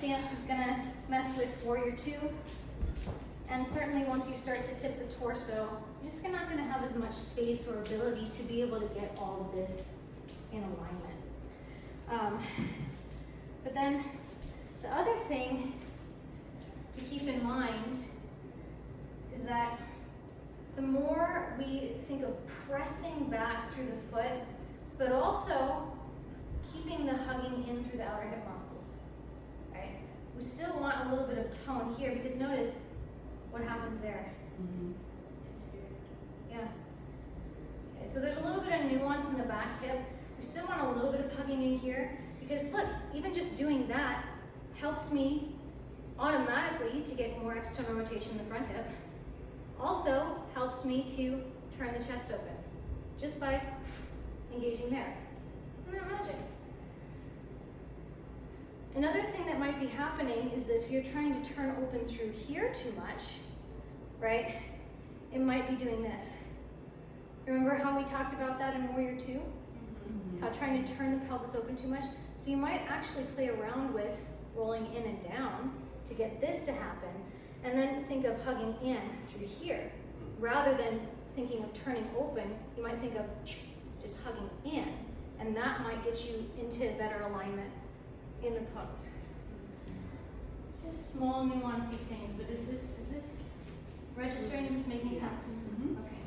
stance is gonna mess with warrior two. And certainly once you start to tip the torso, you're just not gonna have as much space or ability to be able to get all of this in alignment. But then the other thing to keep in mind is that the more we think of pressing back through the foot, but also keeping the hugging in through the outer hip muscles, right? We still want a little bit of tone here because notice what happens there. Mm-hmm. Yeah. Okay, so there's a little bit of nuance in the back hip. We still want a little bit of hugging in here because look, even just doing that helps me automatically to get more external rotation in the front hip. Also helps me to turn the chest open just by engaging there. Isn't that magic? Another thing that might be happening is that if you're trying to turn open through here too much, right, it might be doing this. Remember how we talked about that in Warrior 2? Mm-hmm. How trying to turn the pelvis open too much? So you might actually play around with rolling in and down to get this to happen, and then think of hugging in through here. Rather than thinking of turning open, you might think of just hugging in, and that might get you into better alignment in the pose. It's just small nuancey things, but is this registering? Is this making sense? Mm-hmm. Okay.